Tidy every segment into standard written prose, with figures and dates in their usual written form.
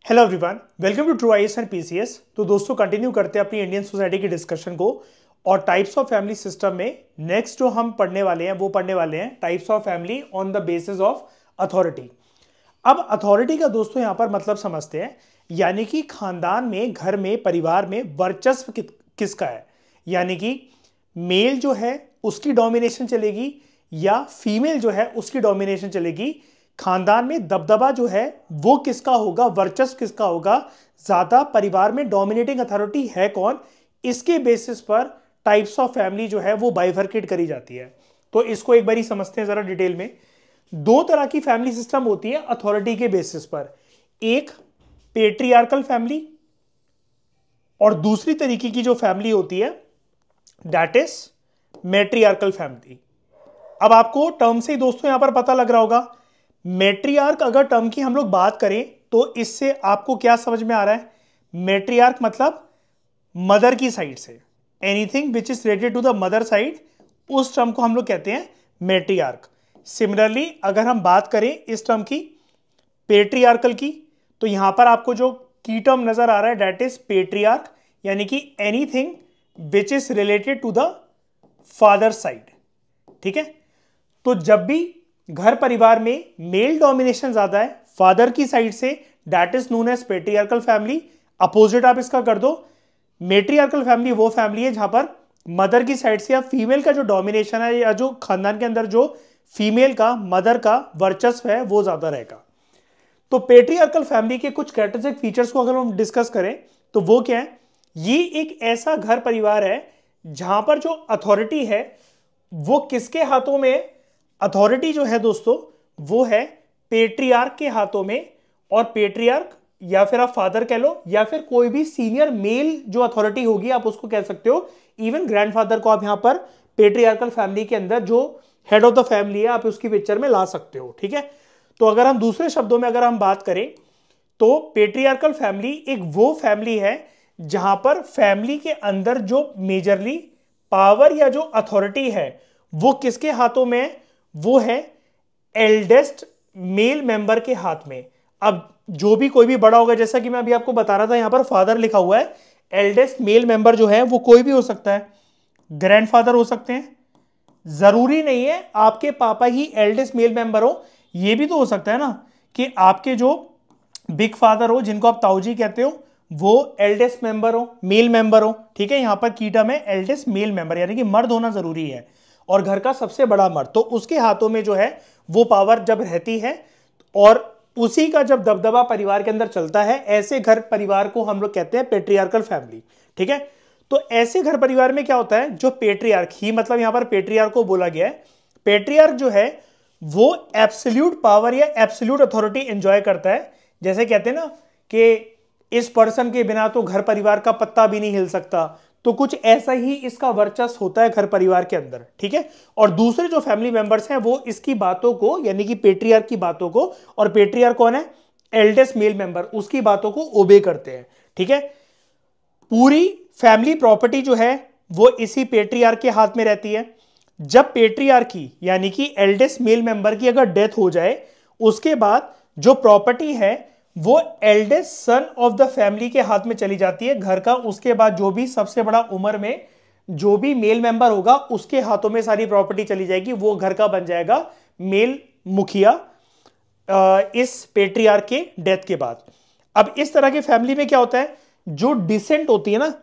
Hello everyone, welcome to true IAS and PCS. तो दोस्तों continue करते हैं अपनी इंडियन सोसाइटी की डिस्कशन को और टाइप्स ऑफ फैमिली सिस्टम में नेक्स्ट जो हम पढ़ने वाले हैं वो पढ़ने वाले हैं types of family on the basis of authority. अब अथॉरिटी का दोस्तों यहां पर मतलब समझते हैं, यानी कि खानदान में, घर में, परिवार में वर्चस्व किसका है। यानी कि मेल जो है उसकी डोमिनेशन चलेगी या फीमेल जो है उसकी डोमिनेशन चलेगी। खानदान में दबदबा जो है वो किसका होगा, वर्चस्व किसका होगा, ज्यादा परिवार में डोमिनेटिंग अथॉरिटी है कौन, इसके बेसिस पर टाइप्स ऑफ फैमिली जो है वो बाइफरकेट करी जाती है। तो इसको एक बार ही समझते हैं जरा डिटेल में। दो तरह की फैमिली सिस्टम होती है अथॉरिटी के बेसिस पर, एक पेट्रियार्कल फैमिली और दूसरी तरीके की जो फैमिली होती है दैट इज मैट्रियार्कल फैमिली। अब आपको टर्म से ही दोस्तों यहां पर पता लग रहा होगा, मैट्रियार्क अगर टर्म की हम लोग बात करें तो इससे आपको क्या समझ में आ रहा है। मैट्रियार्क मतलब मदर की साइड से, anything which is related to the mother side, उस टर्म को हम लोग कहते हैं मैट्रियार्क। सिमिलरली अगर हम बात करें इस टर्म की पेट्रियार्कल की, तो यहां पर आपको जो की टर्म नजर आ रहा है दैट इज पेट्रियार्क, यानी कि anything which is related to the father side. ठीक है, तो जब भी घर परिवार में मेल डोमिनेशन ज्यादा है फादर की साइड से, that is known as patriarchal family. Opposite आप इसका कर दो, मैट्रियार्कल फैमिली वो फैमिली है जहां पर मदर की साइड से या फीमेल का जो डोमिनेशन है या जो खानदान के अंदर जो फीमेल का, मदर का वर्चस्व है वो ज्यादा रहेगा। तो पेट्रियार्कल फैमिली के कुछ कैरेक्टरिस्टिक फीचर्स को अगर हम डिस्कस करें तो वो क्या है, ये एक ऐसा घर परिवार है जहां पर जो अथॉरिटी है वो किसके हाथों में, अथॉरिटी जो है दोस्तों वो है पेट्रियार्क के हाथों में। और पेट्रियार्क या फिर आप फादर कह लो या फिर कोई भी सीनियर मेल जो अथॉरिटी होगी आप उसको कह सकते हो। इवन ग्रैंडफादर को आप यहां पर पेट्रियार्कल फैमिली के अंदर जो हेड ऑफ द फैमिली है आप उसकी पिक्चर में ला सकते हो। ठीक है, तो अगर हम दूसरे शब्दों में अगर हम बात करें तो पेट्रियार्कल फैमिली एक वो फैमिली है जहां पर फैमिली के अंदर जो मेजरली पावर या जो अथॉरिटी है वो किसके हाथों में है, वो है एल्डेस्ट मेल मेंबर के हाथ में। अब जो भी कोई भी बड़ा होगा, जैसा कि मैं अभी आपको बता रहा था यहां पर फादर लिखा हुआ है, एल्डेस्ट मेल मेंबर जो है वो कोई भी हो सकता है, ग्रैंडफादर हो सकते हैं, जरूरी नहीं है आपके पापा ही एल्डेस्ट मेल मेंबर हो। ये भी तो हो सकता है ना कि आपके जो बिग फादर हो जिनको आप ताऊजी कहते हो वो एल्डेस्ट मेंबर हो, मेल मेंबर हो। ठीक है, यहां पर की टर्म है एल्डेस्ट मेल मेंबर, यानी कि मर्द होना जरूरी है और घर का सबसे बड़ा मर्द, तो उसके हाथों में जो है वो पावर जब रहती है और उसी का जब दबदबा परिवार के अंदर चलता है, ऐसे घर परिवार को हम लोग कहते हैं पेट्रियार्कल फैमिली। ठीक है, तो ऐसे घर परिवार में क्या होता है, जो पेट्रियार्क ही मतलब यहां पर पेट्रियार्क को बोला गया है, पेट्रियार्क जो है वो एब्सोल्यूट पावर या एब्सोल्यूट अथॉरिटी एंजॉय करता है। जैसे कहते हैं ना कि इस पर्सन के बिना तो घर परिवार का पत्ता भी नहीं हिल सकता, तो कुछ ऐसा ही इसका वर्चस्व होता है घर परिवार के अंदर। ठीक है, और दूसरे जो फैमिली मेंबर्स हैं वो इसकी बातों को, यानी कि पेट्रियार्क की बातों को, और पेट्रियार्क कौन है, एल्डेस्ट मेल मेंबर, उसकी बातों को ओबे करते हैं। ठीक है, पूरी फैमिली प्रॉपर्टी जो है वो इसी पेट्रियार्क के हाथ में रहती है। जब पेट्रियार्क की यानी कि एल्डेस्ट मेल मेंबर की अगर डेथ हो जाए, उसके बाद जो प्रॉपर्टी है वो eldest son of the family के हाथ में चली जाती है घर का। उसके बाद जो भी सबसे बड़ा उम्र में जो भी मेल मेंबर होगा उसके हाथों में सारी प्रॉपर्टी चली जाएगी, वो घर का बन जाएगा मेल मुखिया इस पेट्रियार्क के डेथ के बाद। अब इस तरह के फैमिली में क्या होता है, जो डिसेंट होती है ना,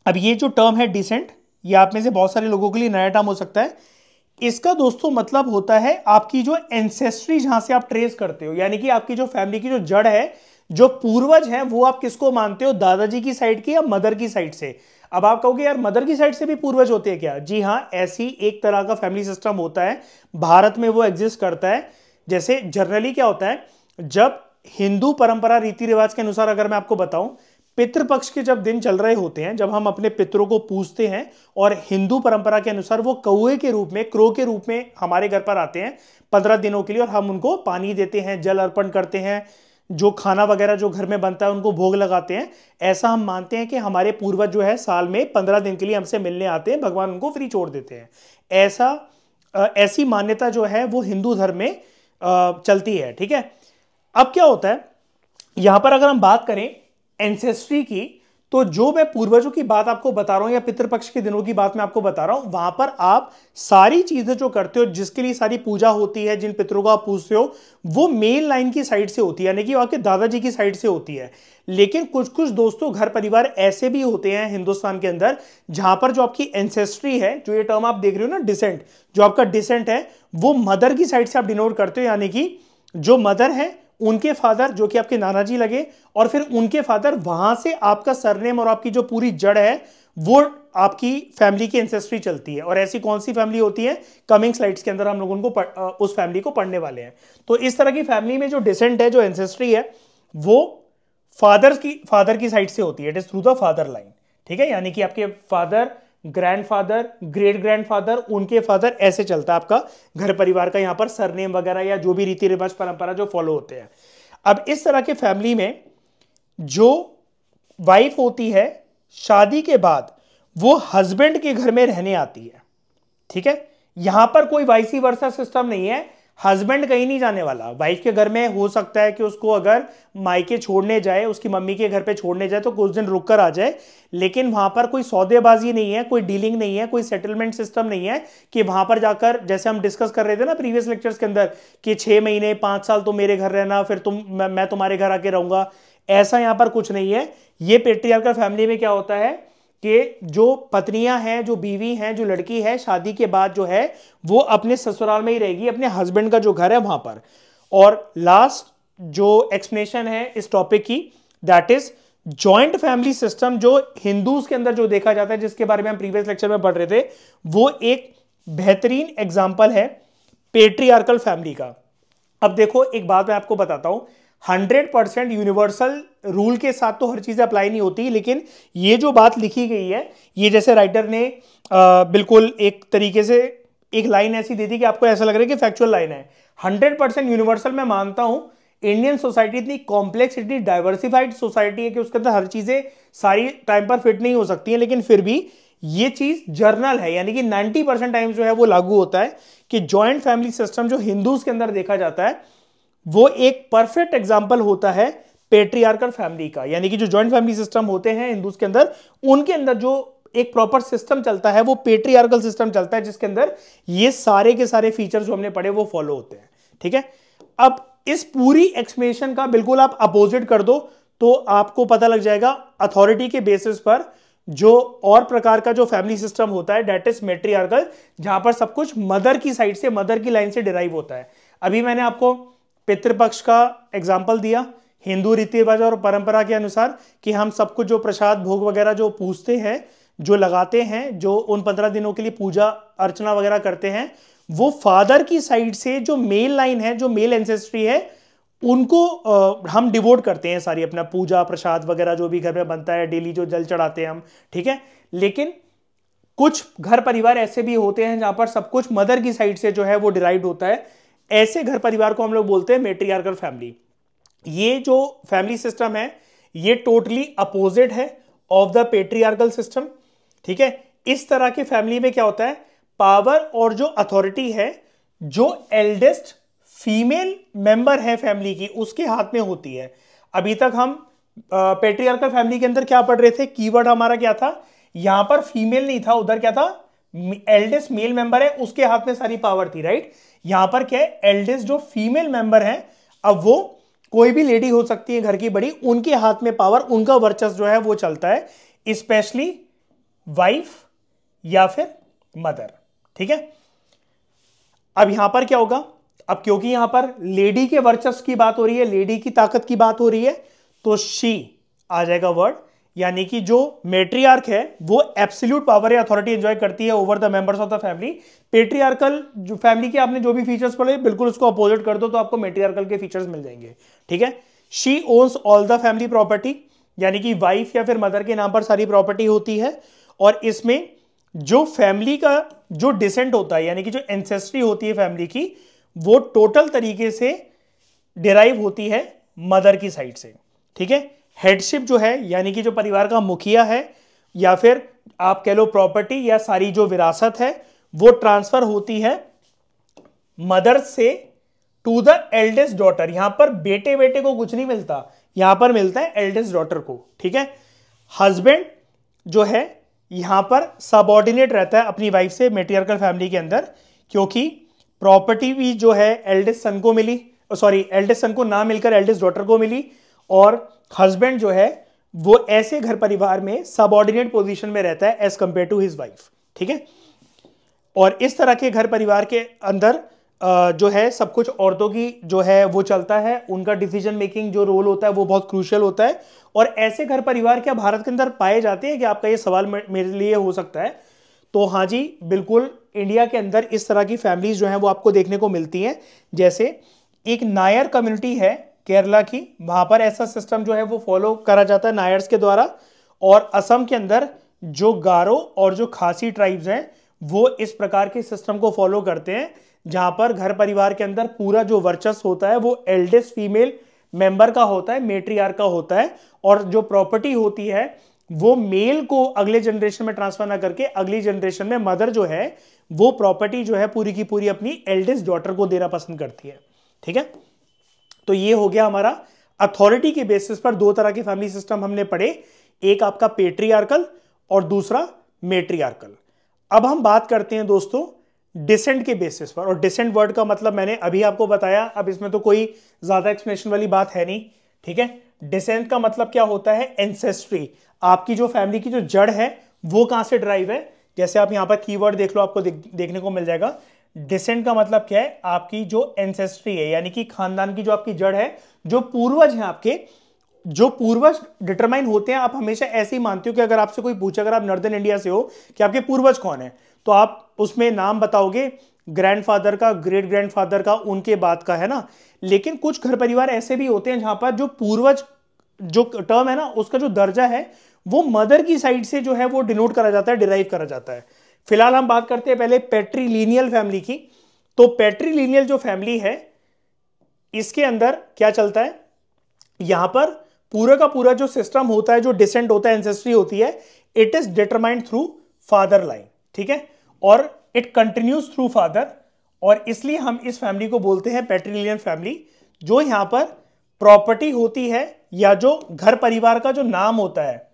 अब ये जो टर्म है डिसेंट, ये आप में से बहुत सारे लोगों के लिए नया टर्म हो सकता है। इसका दोस्तों मतलब होता है आपकी जो एंसेस्ट्री जहां से आप ट्रेस करते हो, यानी कि आपकी जो फैमिली की जो जड़ है, जो पूर्वज है, वो आप किसको मानते हो, दादाजी की साइड की या मदर की साइड से। अब आप कहोगे यार मदर की साइड से भी पूर्वज होते हैं क्या, जी हां, ऐसी एक तरह का फैमिली सिस्टम होता है, भारत में वो एग्जिस्ट करता है। जैसे जनरली क्या होता है, जब हिंदू परंपरा रीति रिवाज के अनुसार अगर मैं आपको बताऊं, पितृपक्ष के जब दिन चल रहे होते हैं, जब हम अपने पितरों को पूजते हैं और हिंदू परंपरा के अनुसार वो कौए के रूप में, क्रो के रूप में हमारे घर पर आते हैं 15 दिनों के लिए, और हम उनको पानी देते हैं, जल अर्पण करते हैं, जो खाना वगैरह जो घर में बनता है उनको भोग लगाते हैं। ऐसा हम मानते हैं कि हमारे पूर्वज जो है साल में 15 दिन के लिए हमसे मिलने आते हैं, भगवान उनको फ्री छोड़ देते हैं। ऐसी मान्यता जो है वो हिंदू धर्म में चलती है। ठीक है, अब क्या होता है, यहां पर अगर हम बात करें एंसेस्ट्री की, तो जो मैं पूर्वजों की बात आपको बता रहा हूं या पितृपक्ष के दिनों की बात मैं आपको बता रहा हूं, वहां पर आप सारी चीजें जो करते हो, जिसके लिए सारी पूजा होती है, जिन पितरों को आप पूजते हो, वो मेल लाइन की साइड से होती है, यानी कि आपके दादाजी की साइड से होती है। लेकिन कुछ कुछ दोस्तों घर परिवार ऐसे भी होते हैं हिंदुस्तान के अंदर, जहां पर जो आपकी एंसेस्ट्री है, जो ये टर्म आप देख रहे हो ना डिसेंट, जो आपका डिसेंट है वो मदर की साइड से आप डिनोट करते हो, यानी कि जो मदर है उनके फादर जो कि आपके नाना जी लगे, और फिर उनके फादर, वहां से आपका सरनेम और आपकी जो पूरी जड़ है वो आपकी फैमिली की एंसेस्ट्री चलती है। और ऐसी कौन सी फैमिली होती है, कमिंग स्लाइड्स के अंदर हम लोग उनको उस फैमिली को पढ़ने वाले हैं। तो इस तरह की फैमिली में जो डिसेंट है, जो एंसेस्ट्री है, वो फादर की साइड से होती है, it is through the father line. ठीक है, यानी कि आपके फादर, ग्रैंडफादर, ग्रेट ग्रैंडफादर, उनके फादर, ऐसे चलता है आपका घर परिवार का यहां पर सरनेम वगैरह या जो भी रीति रिवाज परंपरा जो फॉलो होते हैं। अब इस तरह के फैमिली में जो वाइफ होती है शादी के बाद वो हस्बैंड के घर में रहने आती है। ठीक है, यहां पर कोई वाइसी वर्सा सिस्टम नहीं है, हस्बैंड कहीं नहीं जाने वाला। वाइफ के घर में हो सकता है कि उसको अगर मायके छोड़ने जाए, उसकी मम्मी के घर पे छोड़ने जाए तो कुछ दिन रुक कर आ जाए, लेकिन वहां पर कोई सौदेबाजी नहीं है, कोई डीलिंग नहीं है, कोई सेटलमेंट सिस्टम नहीं है कि वहां पर जाकर, जैसे हम डिस्कस कर रहे थे ना प्रीवियस लेक्चर्स के अंदर, कि 6 महीने 5 साल तो मेरे घर रहना, फिर मैं तुम्हारे घर आके रहूंगा, ऐसा यहां पर कुछ नहीं है। ये पेट्रियार्कल फैमिली में क्या होता है कि जो पत्नियां हैं, जो बीवी हैं, जो लड़की है, शादी के बाद जो है वो अपने ससुराल में ही रहेगी, अपने हस्बैंड का जो घर है वहां पर। और लास्ट जो एक्सप्लेनेशन है इस टॉपिक की, that is joint family system, जो हिंदूज के अंदर जो देखा जाता है, जिसके बारे में हम प्रीवियस लेक्चर में पढ़ रहे थे, वो एक बेहतरीन एग्जाम्पल है पेट्रियार्कल फैमिली का। अब देखो, एक बात मैं आपको बताता हूं, 100% यूनिवर्सल रूल के साथ तो हर चीजें अप्लाई नहीं होती, लेकिन ये जो बात लिखी गई है, ये जैसे राइटर ने बिल्कुल एक तरीके से एक लाइन ऐसी दे दी कि आपको ऐसा लग रहा है कि फैक्चुअल लाइन है। 100% यूनिवर्सल मैं मानता हूं। इंडियन सोसाइटी इतनी कॉम्प्लेक्स, इतनी डाइवर्सिफाइड सोसाइटी है कि उसके अंदर हर चीजें सारी टाइम पर फिट नहीं हो सकती हैं, लेकिन फिर भी ये चीज जर्नल है, यानी कि 90% टाइम जो है वो लागू होता है कि जॉइंट फैमिली सिस्टम जो हिंदूज के अंदर देखा जाता है, वो एक परफेक्ट एग्जाम्पल होता है पेट्रियार्कल फैमिली का। यानी कि जो जॉइंट फैमिली सिस्टम होते हैं हिंदूज के अंदर, उनके अंदर जो एक प्रॉपर सिस्टम चलता है वो पेट्रियार्कल सिस्टम चलता है, जिसके अंदर ये सारे के सारे फीचर्स जो हमने पढ़े वो फॉलो होते हैं। ठीक है, अब इस पूरी एक्सप्लेनेशन का बिल्कुल आप अपोजिट कर दो तो आपको पता लग जाएगा अथॉरिटी के बेसिस पर जो और प्रकार का जो फैमिली सिस्टम होता है, डेट इज मैट्रियार्कल, जहां पर सब कुछ मदर की साइड से, मदर की लाइन से डिराइव होता है। अभी मैंने आपको पितृपक्ष का एग्जाम्पल दिया, हिंदू रीति रिवाज और परंपरा के अनुसार, कि हम सब कुछ जो प्रसाद भोग वगैरह जो पूजते हैं, जो लगाते हैं, जो उन 15 दिनों के लिए पूजा अर्चना वगैरह करते हैं, वो फादर की साइड से जो मेल लाइन है, जो मेल एंसेस्ट्री है, उनको हम डिवोट करते हैं सारी, अपना पूजा प्रसाद वगैरह जो भी घर में बनता है, डेली जो जल चढ़ाते हैं हम। ठीक है, लेकिन कुछ घर परिवार ऐसे भी होते हैं जहां पर सब कुछ मदर की साइड से जो है वो डिराइव्ड होता है। ऐसे घर परिवार को हम लोग बोलते हैं मैट्रियार्कल फैमिली। ये जो फैमिली सिस्टम है ये टोटली अपोजिट है ऑफ द पेट्रियार्कल सिस्टम। ठीक है, इस तरह की फैमिली में क्या होता है, पावर और जो अथॉरिटी है, जो एल्डेस्ट फीमेल मेंबर है फैमिली की, उसके हाथ में होती है। अभी तक हम पेट्रियार्कल फैमिली के अंदर क्या पढ़ रहे थे, कीवर्ड हमारा क्या था, यहां पर फीमेल नहीं था, उधर क्या था, एल्डेस्ट मेल मेंबर है, उसके हाथ में सारी पावर थी, राइट। यहां पर क्या है, एल्डेस्ट जो फीमेल मेंबर है, अब वो कोई भी लेडी हो सकती है घर की बड़ी, उनके हाथ में पावर, उनका वर्चस्व जो है वो चलता है, स्पेशली वाइफ या फिर मदर। ठीक है, अब यहां पर क्या होगा, अब क्योंकि यहां पर लेडी के वर्चस्व की बात हो रही है, लेडी की ताकत की बात हो रही है, तो शी आ जाएगा वर्ड, यानी कि जो मैट्रियार्क है वो एब्सोल्यूट पावर या अथॉरिटी एंजॉय करती है over the members of the family. Patriarchal जो फैमिली के आपने जो भी फीचर्स पढ़े बिल्कुल उसको अपोजिट कर दो तो आपको मैट्रियार्कल के फीचर्स मिल जाएंगे। ठीक है, she owns all the family property, यानी कि वाइफ या फिर मदर के नाम पर सारी प्रॉपर्टी होती है, और इसमें जो फैमिली का जो डिसेंट होता है, यानी कि जो एंसेस्ट्री होती है फैमिली की, वो टोटल तरीके से डिराइव होती है मदर की साइड से। ठीक है, हेडशिप जो है, यानी कि जो परिवार का मुखिया है या फिर आप कह लो प्रॉपर्टी या सारी जो विरासत है, वो ट्रांसफर होती है मदर से टू द एल्डेस्ट डॉटर। यहां पर बेटे बेटे को कुछ नहीं मिलता, यहां पर मिलता है एल्डेस्ट डॉटर को, ठीक है। हस्बैंड जो है यहां पर सबऑर्डिनेट रहता है अपनी वाइफ से मैट्रियार्कल फैमिली के अंदर, क्योंकि प्रॉपर्टी भी जो है एल्डेस्ट सन को मिली, सॉरी एल्डेस्ट सन को ना मिलकर एल्डेस्ट डॉटर को मिली, और हस्बैंड जो है वो ऐसे घर परिवार में सबऑर्डिनेट पोजीशन में रहता है as compare to his wife, ठीक है। और इस तरह के घर परिवार के अंदर जो है सब कुछ औरतों की जो है वो चलता है, उनका डिसीजन मेकिंग जो रोल होता है वो बहुत क्रूशियल होता है। और ऐसे घर परिवार क्या भारत के अंदर पाए जाते हैं? कि आपका ये सवाल मेरे लिए हो सकता है। तो हाँ जी, बिल्कुल इंडिया के अंदर इस तरह की फैमिलीज जो हैं वो आपको देखने को मिलती हैं। जैसे एक नायर कम्युनिटी है केरला की, वहां पर ऐसा सिस्टम जो है वो फॉलो करा जाता है नायर्स के द्वारा। और असम के अंदर जो गारो और जो खासी ट्राइब्स हैं वो इस प्रकार के सिस्टम को फॉलो करते हैं, जहां पर घर परिवार के अंदर पूरा जो वर्चस्व होता है वो एल्डेस्ट फीमेल मेंबर का होता है, मेट्रियार्क का होता है। और जो प्रॉपर्टी होती है वो मेल को अगले जनरेशन में ट्रांसफर ना करके अगली जनरेशन में मदर जो है वो प्रॉपर्टी जो है पूरी की पूरी अपनी एल्डेस्ट डॉटर को देना पसंद करती है, ठीक है। तो ये हो गया हमारा अथॉरिटी के बेसिस पर दो तरह के फैमिली सिस्टम हमने पढ़े, एक आपका पेट्रियार्कल और दूसरा मेट्रियार्कल। अब हम बात करते हैं दोस्तों डिसेंट के बेसिस पर। और डिसेंट वर्ड का मतलब मैंने अभी आपको बताया, अब इसमें तो कोई ज्यादा एक्सप्लेनेशन वाली बात है नहीं, ठीक है। डिसेंट का मतलब क्या होता है? एंसेस्ट्री, आपकी जो फैमिली की जो जड़ है वो कहां से ड्राइव है। जैसे आप यहां पर कीवर्ड देख लो, आपको देखने को मिल जाएगा। डिसेंट का मतलब क्या है? आपकी जो एंसेस्ट्री है, यानी कि खानदान की जो आपकी जड़ है, जो पूर्वज हैं आपके, जो पूर्वज डिटरमाइन होते हैं। आप हमेशा ऐसे ही मानते हो कि अगर आपसे कोई पूछे, अगर आप नॉर्दर्न इंडिया से हो, कि आपके पूर्वज कौन है, तो आप उसमें नाम बताओगे ग्रैंडफादर का, ग्रेट ग्रैंडफादर का, उनके बाद का, है ना। लेकिन कुछ घर परिवार ऐसे भी होते हैं जहां पर जो पूर्वज जो टर्म है ना, उसका जो दर्जा है वो मदर की साइड से जो है वो डिनोट करा जाता है, डिराइव करा जाता है। फिलहाल हम बात करते हैं पहले पैट्रीलिनियल फैमिली की। तो पैट्रीलिनियल जो फैमिली है इसके अंदर क्या चलता है? यहां पर पूरा का पूरा जो सिस्टम होता है, जो डिसेंट होता है, एंसेस्ट्री होती है, it is determined through father line, ठीक है। और इट कंटिन्यूज थ्रू फादर, और इसलिए हम इस फैमिली को बोलते हैं पैट्रीलिनियल फैमिली। जो यहां पर प्रॉपर्टी होती है या जो घर परिवार का जो नाम होता है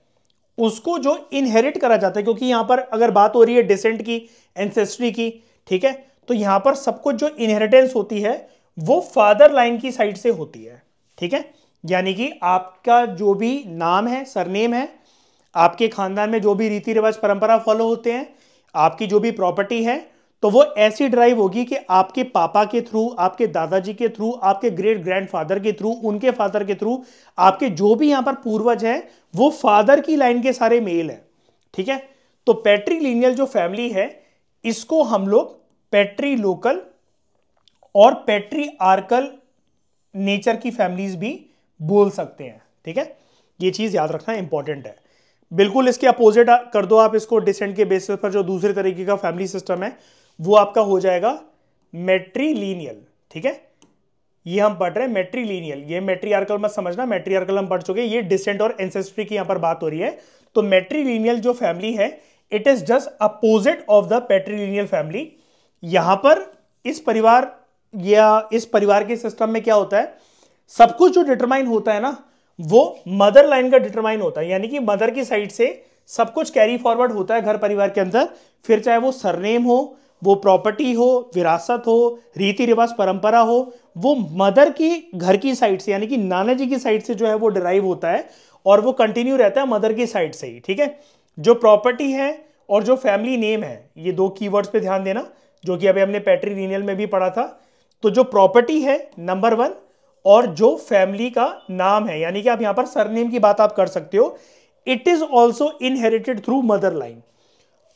उसको जो इनहेरिट करा जाता है, क्योंकि यहां पर अगर बात हो रही है डिसेंट की, एंसेस्ट्री की, ठीक है, तो यहां पर सब कुछ जो इनहेरिटेंस होती है वो फादर लाइन की साइड से होती है, ठीक है। यानी कि आपका जो भी नाम है, सरनेम है, आपके खानदान में जो भी रीति रिवाज परंपरा फॉलो होते हैं, आपकी जो भी प्रॉपर्टी है, तो वो ऐसी ड्राइव होगी कि आपके पापा के थ्रू, आपके दादाजी के थ्रू, आपके ग्रेट ग्रैंडफादर के थ्रू, उनके फादर के थ्रू, आपके जो भी यहां पर पूर्वज हैं वो फादर की लाइन के सारे मेल हैं, ठीक है। तो पैट्रीलिनियल जो फैमिली है इसको हम लोग पैट्री लोकल और पैट्री आर्कल नेचर की फैमिलीज भी बोल सकते हैं, ठीक है। ये चीज याद रखना इंपॉर्टेंट है। बिल्कुल इसके अपोजिट कर दो आप इसको, डिसेंट के बेसिस पर जो दूसरे तरीके का फैमिली सिस्टम है वो आपका हो जाएगा मैट्रीलिनियल, ठीक है। ये हम पढ़ रहे हैं मैट्रीलिनियल, ये मैट्रियार्कल मत समझना, मैट्रियार्कल हम पढ़ चुके हैं, ये डिसेंट और एंसेस्ट्री की यहां पर बात हो रही है। तो मैट्रीलिनियल जो फैमिली है it is just opposite of the patrilineal family. यहां पर इस परिवार या इस परिवार के सिस्टम में क्या होता है, सब कुछ जो डिटरमाइन होता है ना वो मदर लाइन का डिटरमाइन होता है, यानी कि मदर की साइड से सब कुछ कैरी फॉरवर्ड होता है घर परिवार के अंदर। फिर चाहे वो सरनेम हो, वो प्रॉपर्टी हो, विरासत हो, रीति रिवाज परंपरा हो, वो मदर की घर की साइड से, यानी कि नाना जी की साइड से जो है वो डिराइव होता है और वो कंटिन्यू रहता है मदर की साइड से ही, ठीक है। जो प्रॉपर्टी है और जो फैमिली नेम है, ये दो कीवर्ड्स पे ध्यान देना, जो कि अभी हमने पैट्रीलिनियल में भी पढ़ा था। तो जो प्रॉपर्टी है नंबर 1, और जो फैमिली का नाम है, यानी कि आप यहां पर सरनेम की बात आप कर सकते हो, it is also inherited through mother line.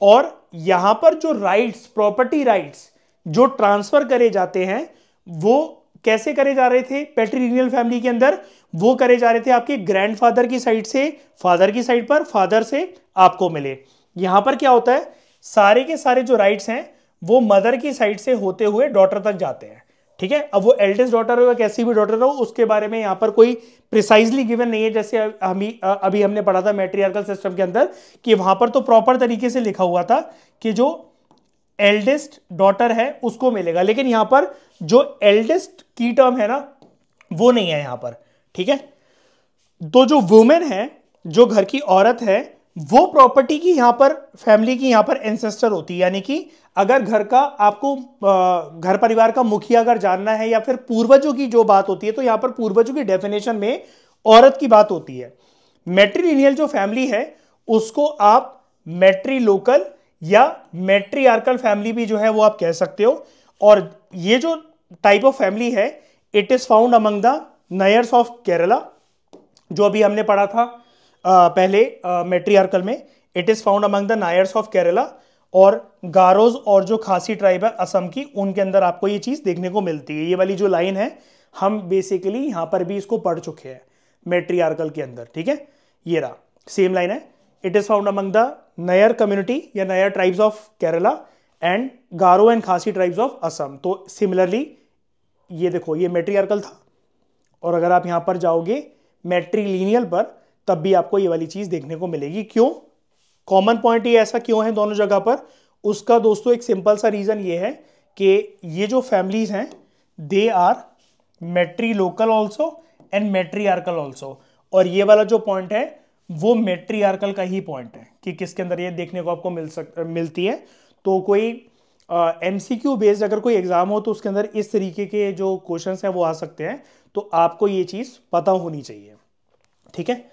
और यहां पर जो राइट्स, प्रॉपर्टी राइट्स जो ट्रांसफर करे जाते हैं वो कैसे करे जा रहे थे पैट्रीलिनियल फैमिली के अंदर? वो करे जा रहे थे आपके ग्रैंडफादर की साइड से फादर की साइड पर, फादर से आपको मिले। यहां पर क्या होता है, सारे के सारे जो राइट्स हैं वो मदर की साइड से होते हुए डॉटर तक जाते हैं, ठीक है। अब वो एल्डेस्ट डॉटर हो या कैसी भी डॉटर हो उसके बारे में यहां पर कोई प्रिसाइजली गिवन नहीं है। जैसे अभी हमने पढ़ा था मैट्रियार्कल सिस्टम के अंदर कि वहां पर तो प्रॉपर तरीके से लिखा हुआ था कि जो एल्डेस्ट डॉटर है उसको मिलेगा, लेकिन यहां पर जो एल्डेस्ट की टर्म है ना वो नहीं है यहां पर, ठीक है। तो जो वुमेन है, जो घर की औरत है, वो प्रॉपर्टी की यहां पर, फैमिली की यहां पर एंसेस्टर होती है। यानी कि अगर घर का आपको घर परिवार का मुखिया अगर जानना है या फिर पूर्वजों की जो बात होती है, तो यहां पर पूर्वजों की डेफिनेशन में औरत की बात होती है। मैट्रीलिनियल जो फैमिली है उसको आप मैट्रीलोकल या मैट्रीआर्कल फैमिली भी जो है वो आप कह सकते हो। और ये जो टाइप ऑफ फैमिली है, it is found among the Nairs of Kerala, जो अभी हमने पढ़ा था पहले मैट्रीआर्कल में। It is found among the Nairs of Kerala, और गारोज और जो खासी ट्राइब है असम की, उनके अंदर आपको ये चीज देखने को मिलती है। ये वाली जो लाइन है हम बेसिकली यहां पर भी इसको पढ़ चुके हैं मैट्रीआर्कल के अंदर, ठीक है। ये रहा सेम लाइन है। It is found among the Nair community या Nair tribes of Kerala and Garo and Khasi tribes of Assam. तो सिमिलरली ये देखो, ये मैट्रीआर्कल था, और अगर आप यहां पर जाओगे मैट्रीलिनियल पर, तब भी आपको ये वाली चीज देखने को मिलेगी। क्यों? कॉमन पॉइंट ये ऐसा क्यों है दोनों जगह पर? उसका दोस्तों एक सिंपल सा रीजन ये है कि ये जो फैमिलीज हैं they are matrilocal also and matriarchal also. और ये वाला जो पॉइंट है वो मैट्रीआर्कल का ही पॉइंट है कि किसके अंदर ये देखने को आपको मिलती है। तो कोई एमसीक्यू बेस्ड अगर कोई एग्जाम हो तो उसके अंदर इस तरीके के जो क्वेश्चंस हैं वो आ सकते हैं, तो आपको ये चीज पता होनी चाहिए, ठीक है।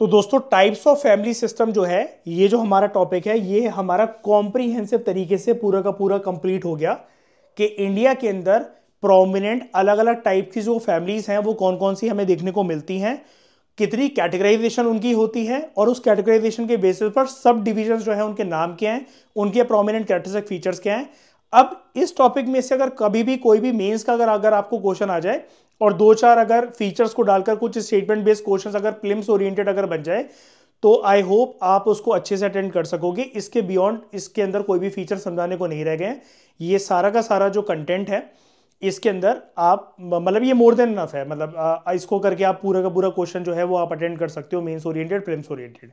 तो दोस्तों टाइप्स ऑफ फैमिली सिस्टम जो है, ये जो हमारा टॉपिक है, ये हमारा कॉम्प्रीहेंसिव तरीके से पूरा का पूरा कंप्लीट हो गया कि इंडिया के अंदर प्रोमिनेंट अलग अलग टाइप की जो फैमिलीज हैं वो कौन कौन सी हमें देखने को मिलती हैं, कितनी कैटेगराइजेशन उनकी होती है, और उस कैटेगराइजेशन के बेसिस पर सब डिविजन जो है उनके नाम क्या हैं, उनके प्रोमिनेंट कैरेक्टरिस्टिक फीचर्स क्या हैं। अब इस टॉपिक में से अगर कभी भी कोई भी मेंस का अगर आपको क्वेश्चन आ जाए और दो चार अगर फीचर्स को डालकर कुछ स्टेटमेंट बेस्ड क्वेश्चंस अगर प्रीलिम्स ओरिएंटेड अगर बन जाए, तो आई होप आप उसको अच्छे से अटेंड कर सकोगे। इसके बियॉन्ड इसके अंदर कोई भी फीचर समझाने को नहीं रह गए। ये सारा का सारा जो कंटेंट है इसके अंदर आप मतलब ये मोर देन इनफ है, मतलब इसको करके आप पूरा का पूरा क्वेश्चन जो है वो आप अटेंड कर सकते हो, मेंस ओरिएंटेड, प्रीलिम्स ओरिएंटेड।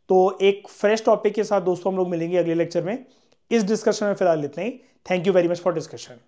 तो एक फ्रेश टॉपिक के साथ दोस्तों हम लोग मिलेंगे अगले लेक्चर में। इस डिस्कशन में फिलहाल इतना ही। Thank you very much for discussion.